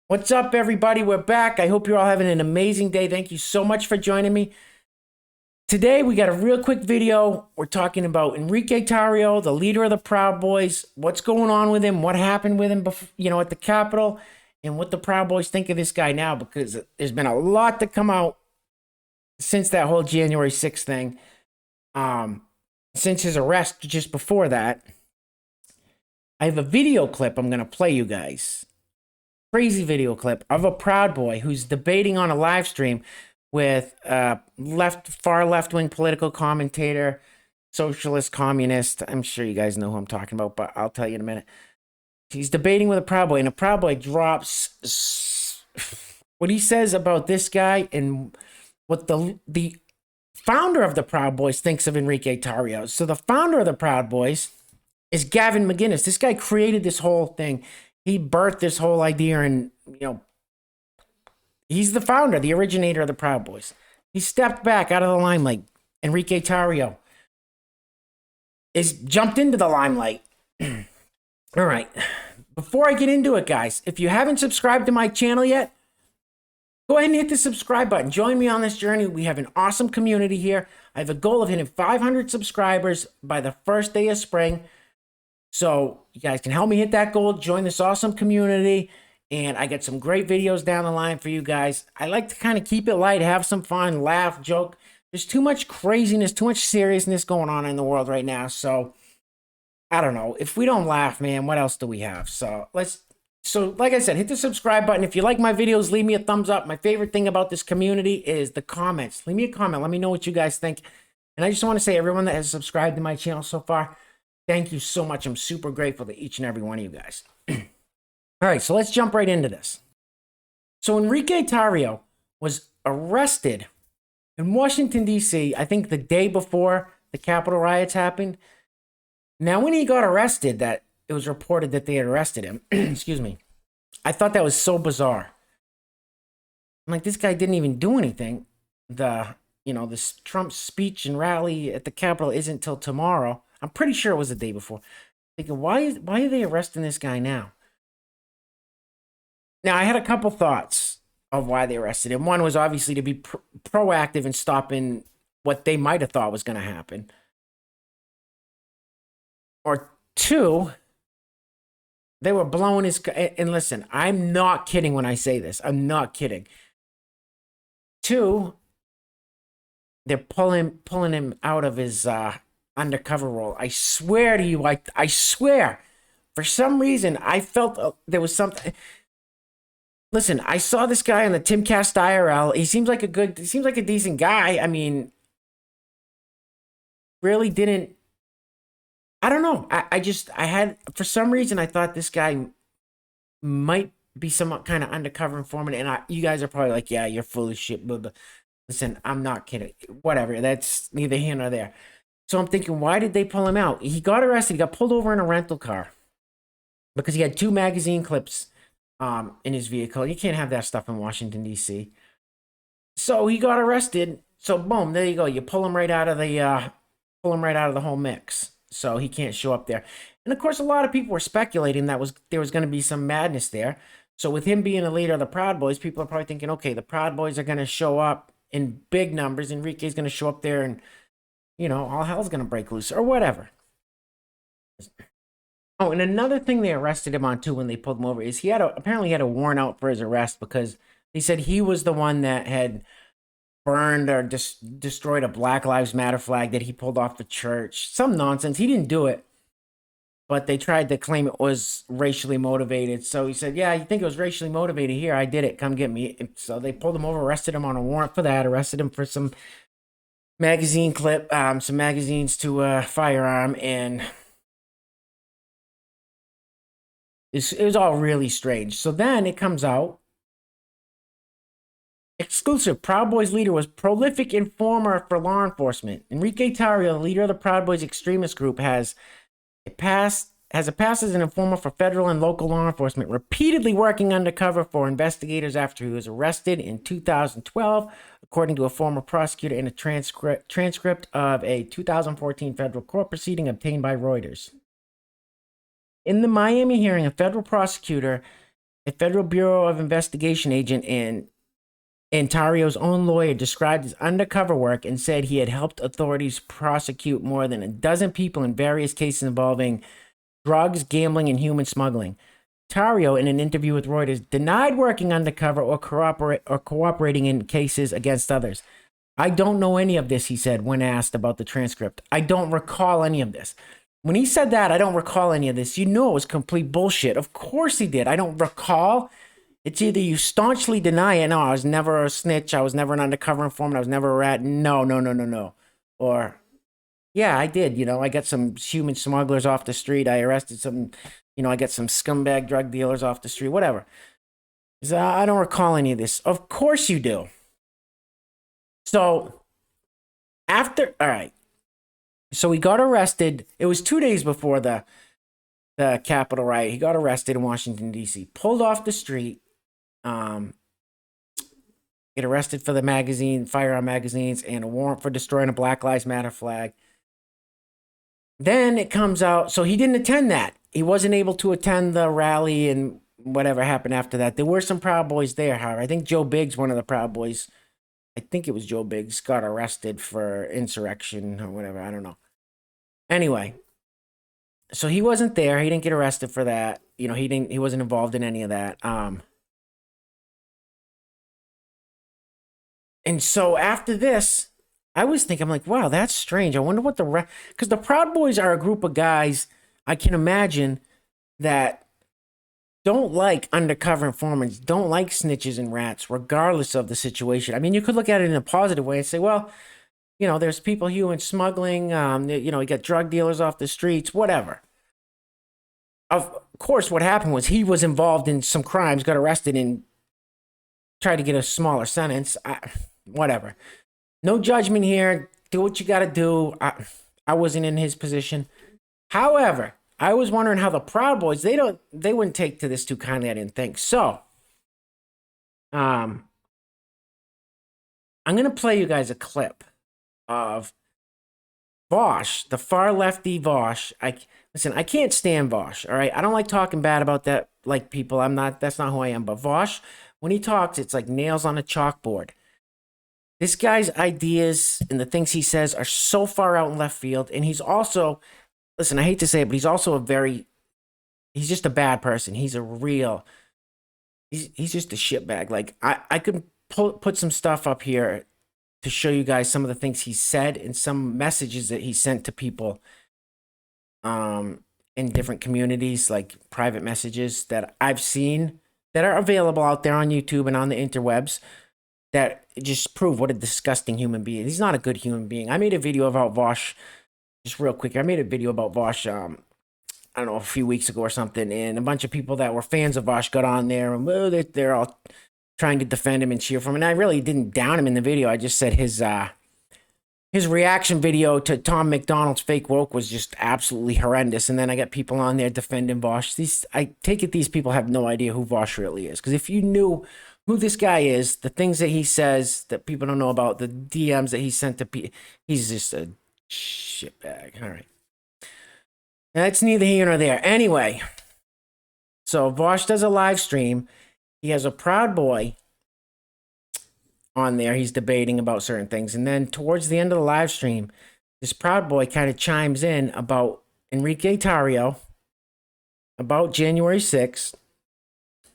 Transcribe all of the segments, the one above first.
What's up, everybody? We're back. I hope you're all having an amazing day. Thank you so much for joining me. Today, we got a real quick video. We're talking about Enrique Tarrio, the leader of the Proud Boys, what's going on with him, what happened with him before, at the Capitol, and what the Proud Boys think of this guy now, because there's been a lot to come out since that whole January 6th thing, since his arrest just before that. I have a video clip I'm going to play you guys. Crazy video clip of a Proud Boy who's debating on a live stream with far left-wing political commentator, socialist, communist. I'm sure you guys know who I'm talking about, but I'll tell you in a minute. He's debating with a Proud Boy, and a Proud Boy drops what he says about this guy and what the founder of the Proud Boys thinks of Enrique Tarrio. So the founder of the Proud Boys is Gavin McInnes. This guy created this whole thing. He birthed this whole idea, and, he's the founder, the originator of the Proud Boys. He stepped back out of the limelight. Enrique Tarrio is jumped into the limelight. All right. Before I get into it, guys, if you haven't subscribed to my channel yet, go ahead and hit the subscribe button. Join me on this journey. We have an awesome community here. I have a goal of hitting 500 subscribers by the first day of spring. So you guys can help me hit that goal, join this awesome community, and I get some great videos down the line for you guys. I like to kind of keep it light, have some fun, laugh, joke. There's too much craziness, too much seriousness going on in the world right now. So I don't know. If we don't laugh, man, what else do we have? So like I said, hit the subscribe button. If you like my videos, leave me a thumbs up. My favorite thing about this community is the comments. Leave me a comment. Let me know what you guys think. And I just want to say, everyone that has subscribed to my channel so far, thank you so much. I'm super grateful to each and every one of you guys. All right, so let's jump right into this. So Enrique Tarrio was arrested in Washington, D.C., I think the day before the Capitol riots happened. Now, when he got arrested, that it was reported that they had arrested him, excuse me, I thought that was so bizarre. I'm like, this guy didn't even do anything. This Trump speech and rally at the Capitol isn't till tomorrow. I'm pretty sure it was the day before. Thinking, why are they arresting this guy now? Now, I had a couple thoughts of why they arrested him. One was obviously to be proactive in stopping what they might have thought was going to happen. Or two, they were blowing his... And listen, I'm not kidding when I say this. I'm not kidding. Two, they're pulling him out of his... undercover role. I swear to you, I swear, for some reason, I felt there was something. Listen, I saw this guy on the Timcast IRL. He seems like a decent guy. I mean, really didn't, I don't know. For some reason, I thought this guy might be some kind of undercover informant. And you guys are probably like, yeah, you're full of shit. But listen, I'm not kidding. Whatever. That's neither here nor there. So I'm thinking, why did they pull him out? He got arrested. He got pulled over in a rental car because he had 2 magazine clips in his vehicle. You can't have that stuff in Washington, D.C. So he got arrested. So boom, there you go. You pull him right out of the whole mix. So he can't show up there. And of course, a lot of people were speculating there was going to be some madness there. So with him being a leader of the Proud Boys, people are probably thinking, okay, the Proud Boys are going to show up in big numbers. Enrique's going to show up there and all hell's going to break loose or whatever. Oh, and another thing they arrested him on, too, when they pulled him over is apparently he had a warrant out for his arrest because they said he was the one that had burned or destroyed a Black Lives Matter flag that he pulled off the church. Some nonsense. He didn't do it, but they tried to claim it was racially motivated. So he said, yeah, you think it was racially motivated? Here, I did it. Come get me. And so they pulled him over, arrested him on a warrant for that, arrested him for some magazine clip, some magazines to a firearm, and it was all really strange. So then it comes out, exclusive, Proud Boys leader was prolific informer for law enforcement. Enrique Tarrio, the leader of the Proud Boys extremist group, has a past as an informer for federal and local law enforcement, repeatedly working undercover for investigators after he was arrested in 2012, according to a former prosecutor in a transcript of a 2014 federal court proceeding obtained by Reuters. In the Miami hearing, a federal prosecutor A Federal Bureau of Investigation agent and Tarrio's own lawyer described his undercover work and said he had helped authorities prosecute more than a dozen people in various cases involving drugs, gambling, and human smuggling. Tarrio, in an interview with Reuters, denied working undercover or cooperating in cases against others. I don't know any of this, he said when asked about the transcript. I don't recall any of this. When he said that, I don't recall any of this, you know it was complete bullshit. Of course he did. I don't recall. It's either you staunchly deny it. No, I was never a snitch. I was never an undercover informant. I was never a rat. No. Or, yeah, I did. You know, I got some human smugglers off the street. I arrested some, you know, I got some scumbag drug dealers off the street, whatever. So I don't recall any of this. Of course you do. So, all right. So he got arrested. It was 2 days before the Capitol riot. He got arrested in Washington, D.C., pulled off the street. Get arrested for the firearm magazines, and a warrant for destroying a Black Lives Matter flag. Then it comes out, so he didn't attend that. He wasn't able to attend the rally and whatever happened after that. There were some Proud Boys there, however. I think Joe Biggs, one of the Proud Boys, I think it was Joe Biggs, got arrested for insurrection or whatever. I don't know. Anyway, so he wasn't there. He didn't get arrested for that. You know, he wasn't involved in any of that. And so after this, I was thinking, I'm like, wow, that's strange. I wonder what because the Proud Boys are a group of guys, I can imagine, that don't like undercover informants, don't like snitches and rats, regardless of the situation. I mean, you could look at it in a positive way and say, well, you know, there's people human smuggling, you know, you got drug dealers off the streets, whatever. Of course, what happened was he was involved in some crimes, got arrested, and tried to get a smaller sentence. Whatever. No judgment here. Do what you got to do. I wasn't in his position. However, I was wondering how the Proud Boys, they wouldn't take to this too kindly, I didn't think. So, I'm going to play you guys a clip of vaush, the far lefty vaush. Listen, I can't stand vaush, all right? I don't like talking bad about that, like people. That's not who I am. But vaush, when he talks, it's like nails on a chalkboard. This guy's ideas and the things he says are so far out in left field. And he's also, listen, I hate to say it, but he's also he's just a bad person. He's just a shitbag. Like, I could put some stuff up here to show you guys some of the things he said and some messages that he sent to people in different communities, like private messages that I've seen that are available out there on YouTube and on the interwebs that just prove what a disgusting human being. He's not a good human being. I made a video about vaush, just real quick. I made a video about vaush, I don't know, a few weeks ago or something, and a bunch of people that were fans of vaush got on there, and well, they're all trying to defend him and cheer for him. And I really didn't down him in the video. I just said his reaction video to Tom McDonald's fake woke was just absolutely horrendous. And then I got people on there defending vaush. I take it these people have no idea who vaush really is. Because if you knew who this guy is, the things that he says that people don't know about, the DMs that he sent to people, he's just a shitbag. All right. That's neither here nor there. Anyway, so vaush does a live stream. He has a Proud Boy on there. He's debating about certain things. And then towards the end of the live stream, this Proud Boy kind of chimes in about ENRIQUE TARRIO, about January 6th.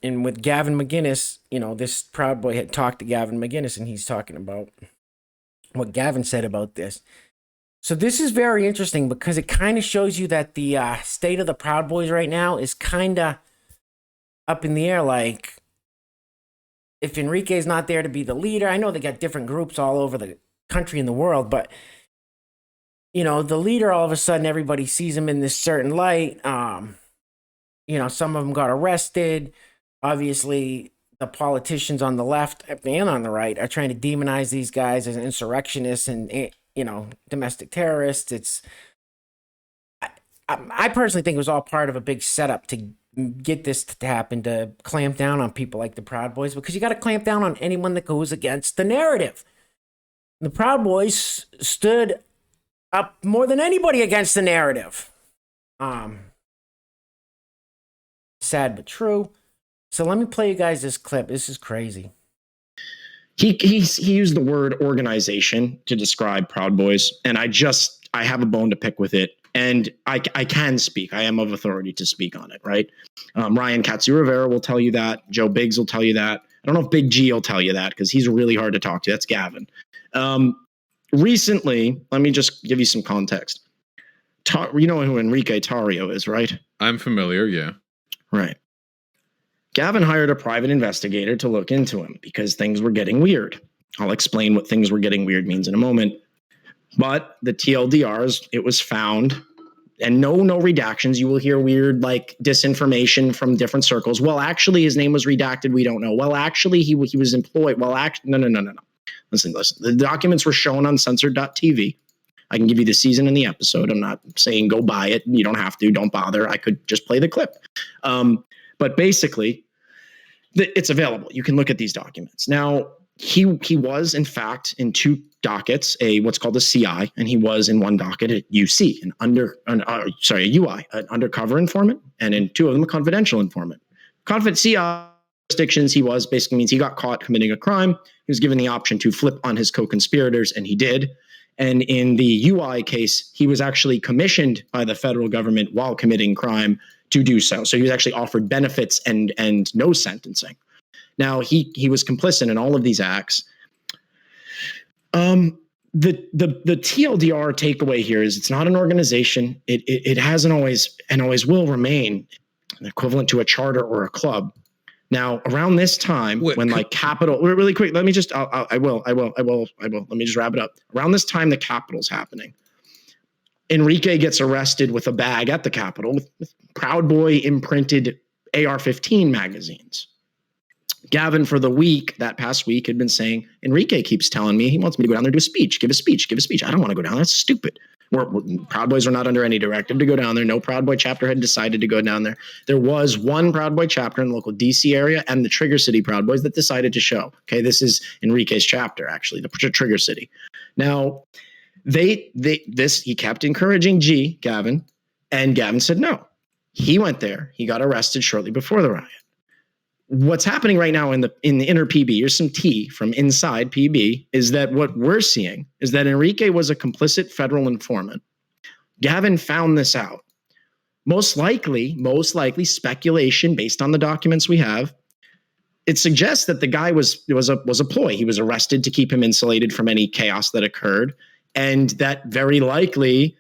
And with Gavin McInnes, you know, this Proud Boy had talked to Gavin McInnes, and he's talking about what Gavin said about this. So this is very interesting because it kind of shows you that the state of the Proud Boys right now is kind of up in the air. Like, if Enrique is not there to be the leader, I know they got different groups all over the country and the world, but, you know, the leader, all of a sudden, everybody sees him in this certain light. You know, some of them got arrested. Obviously, the politicians on the left and on the right are trying to demonize these guys as insurrectionists and, you know, domestic terrorists. I personally think it was all part of a big setup to get this to happen, to clamp down on people like the Proud Boys, because you got to clamp down on anyone that goes against the narrative. The Proud Boys stood up more than anybody against the narrative. Sad but true. So let me play you guys this clip. This is crazy. He used the word organization to describe Proud Boys, and I have a bone to pick with it. And I can speak. I am of authority to speak on it, right? Ryan Katsu-Rivera will tell you that. Joe Biggs will tell you that. I don't know if Big G will tell you that because he's really hard to talk to. That's Gavin. Recently, let me just give you some context. You know who Enrique Tarrio is, right? I'm familiar, yeah. Right. Gavin hired a private investigator to look into him because things were getting weird. I'll explain what things were getting weird means in a moment. But the TLDRs, it was found, and no redactions. You will hear weird like disinformation from different circles. Well, actually, his name was redacted. We don't know. Well, actually, he was employed. Well, no. Listen. The documents were shown on censored.tv. I can give you the season and the episode. I'm not saying go buy it. You don't have to. Don't bother. I could just play the clip. But basically, it's available. You can look at these documents. Now, he was, in fact, in two dockets, what's called a CI, and he was in one docket at UC, a UI, an undercover informant, and in two of them, a confidential informant. CI jurisdictions, he was basically means he got caught committing a crime. He was given the option to flip on his co-conspirators, and he did. And in the UI case, he was actually commissioned by the federal government while committing crime to do so. So he was actually offered benefits and no sentencing. Now he was complicit in all of these acts. The TLDR takeaway here is it's not an organization. It hasn't always and always will remain an equivalent to a charter or a club. Now, around this time, when like Capitol, really quick, let me just, I will. Let me just wrap it up. Around this time, the Capitol's happening. Enrique gets arrested with a bag at the Capitol with Proud Boy imprinted AR-15 magazines. Gavin, for that past week, had been saying, Enrique keeps telling me he wants me to go down there and do a speech, give a speech. I don't want to go down there. That's stupid. Proud Boys are not under any directive to go down there. No Proud Boy chapter had decided to go down there. There was one Proud Boy chapter in the local DC area and the Trigger City Proud Boys that decided to show. Okay, this is Enrique's chapter, actually, the Trigger City. Now, he kept encouraging Gavin, and Gavin said no. He went there. He got arrested shortly before the riot. What's happening right now in the inner PB, here's some tea from inside PB, is that what we're seeing is that Enrique was a complicit federal informant. Gavin found this out. Most likely speculation based on the documents we have, it suggests that the guy was a ploy. He was arrested to keep him insulated from any chaos that occurred, and that very likely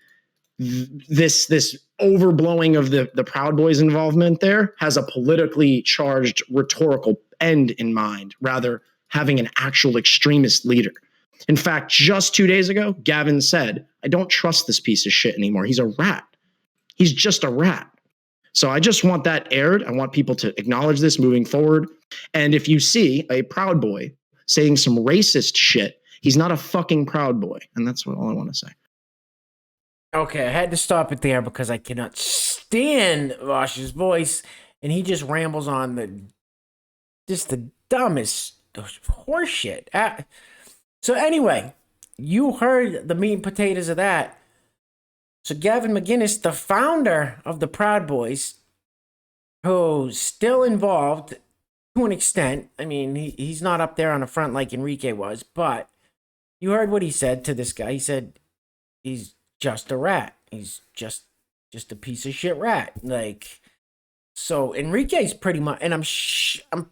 this overblowing of the Proud Boys involvement there has a politically charged rhetorical end in mind, rather having an actual extremist leader. In fact, just 2 days ago, Gavin said, I don't trust this piece of shit anymore. He's a rat. He's just a rat. So I just want that aired. I want people to acknowledge this moving forward. And if you see a Proud Boy saying some racist shit, he's not a fucking Proud Boy. And that's all I want to say. Okay, I had to stop it there because I cannot stand Vaush's voice, and he just rambles on the dumbest horseshit. So anyway, you heard the meat and potatoes of that. So Gavin McInnes, the founder of the Proud Boys, who's still involved to an extent. I mean, he's not up there on the front like Enrique was, but you heard what he said to this guy. He said he's just a rat. He's just a piece of shit rat. Like, so Enrique's pretty much, and I'm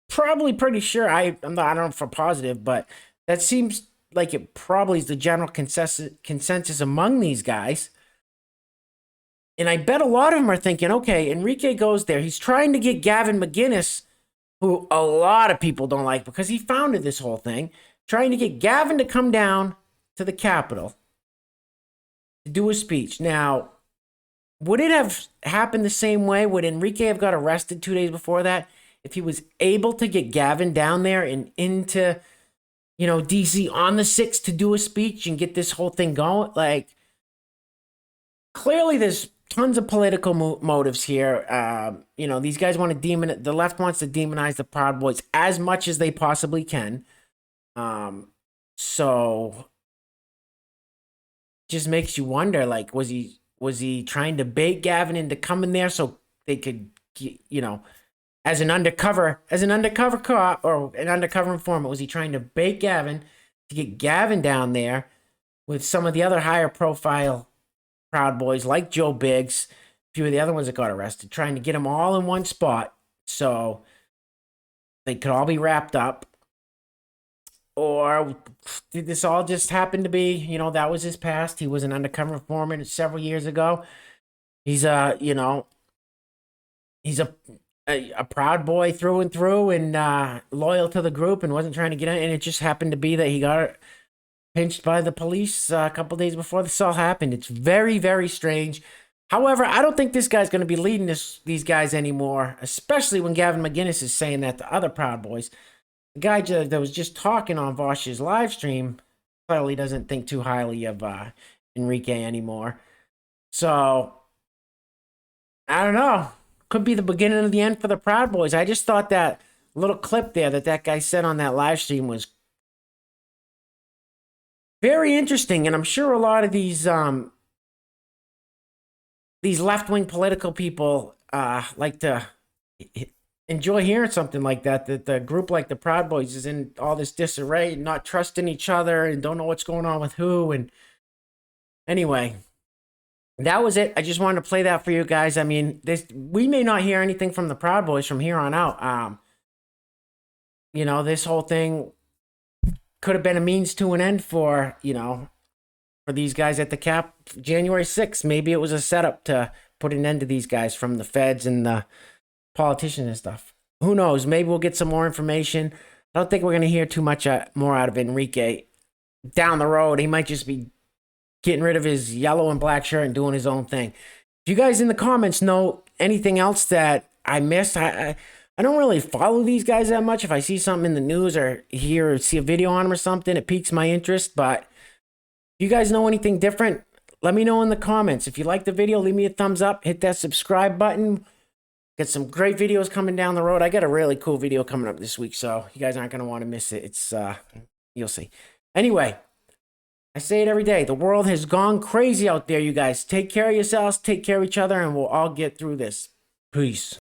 probably pretty sure I don't know for positive, but that seems like it probably is the general consensus among these guys. And I bet a lot of them are thinking, okay, Enrique goes there. He's trying to get Gavin McInnes, who a lot of people don't like because he founded this whole thing, trying to get Gavin to come down to the Capitol to do a speech. Now, would it have happened the same way? Would Enrique have got arrested 2 days before that if he was able to get Gavin down there and into, DC on the 6th to do a speech and get this whole thing going? Like, clearly there's tons of political motives here. These guys want to the left wants to demonize the Proud Boys as much as they possibly can. So just makes you wonder, like, was he trying to bait Gavin into coming there so they could, as an undercover cop or an undercover informant? Was he trying to bait Gavin to get Gavin down there with some of the other higher profile Proud Boys like Joe Biggs, a few of the other ones that got arrested, trying to get them all in one spot so they could all be wrapped up? Or did this all just happen to be, you know, that was his past? He was an undercover informant several years ago. He's he's a Proud Boy through and through, and loyal to the group, and wasn't trying to get in. And it just happened to be that he got pinched by the police a couple days before this all happened. It's very, very strange. However, I don't think this guy's going to be leading these guys anymore, especially when Gavin McInnes is saying that to other Proud Boys. The guy that was just talking on Vaush's live stream clearly doesn't think too highly of Enrique anymore. So, I don't know. Could be the beginning of the end for the Proud Boys. I just thought that little clip there that guy said on that live stream was very interesting, and I'm sure a lot of these left-wing political people like to enjoy hearing something like that the group like the Proud Boys is in all this disarray and not trusting each other and don't know what's going on with who. And anyway, that was it. I just wanted to play that for you guys. I mean, we may not hear anything from the Proud Boys from here on out. You know, this whole thing could have been a means to an end for, you know, for these guys at the Cap January 6th. Maybe it was a setup to put an end to these guys from the feds and the politicians and stuff. Who knows? Maybe we'll get some more information. I don't think we're going to hear too much more out of Enrique down the road. He might just be getting rid of his yellow and black shirt and doing his own thing. If you guys in the comments know anything else that I missed, I don't really follow these guys that much. If I see something in the news or hear or see a video on them or something, it piques my interest. But if you guys know anything different, let me know in the comments. If you like the video, leave me a thumbs up. Hit that subscribe button. Got some great videos coming down the road. I got a really cool video coming up this week, so you guys aren't going to want to miss it. It's, you'll see. Anyway, I say it every day. The world has gone crazy out there, you guys. Take care of yourselves, take care of each other, and we'll all get through this. Peace.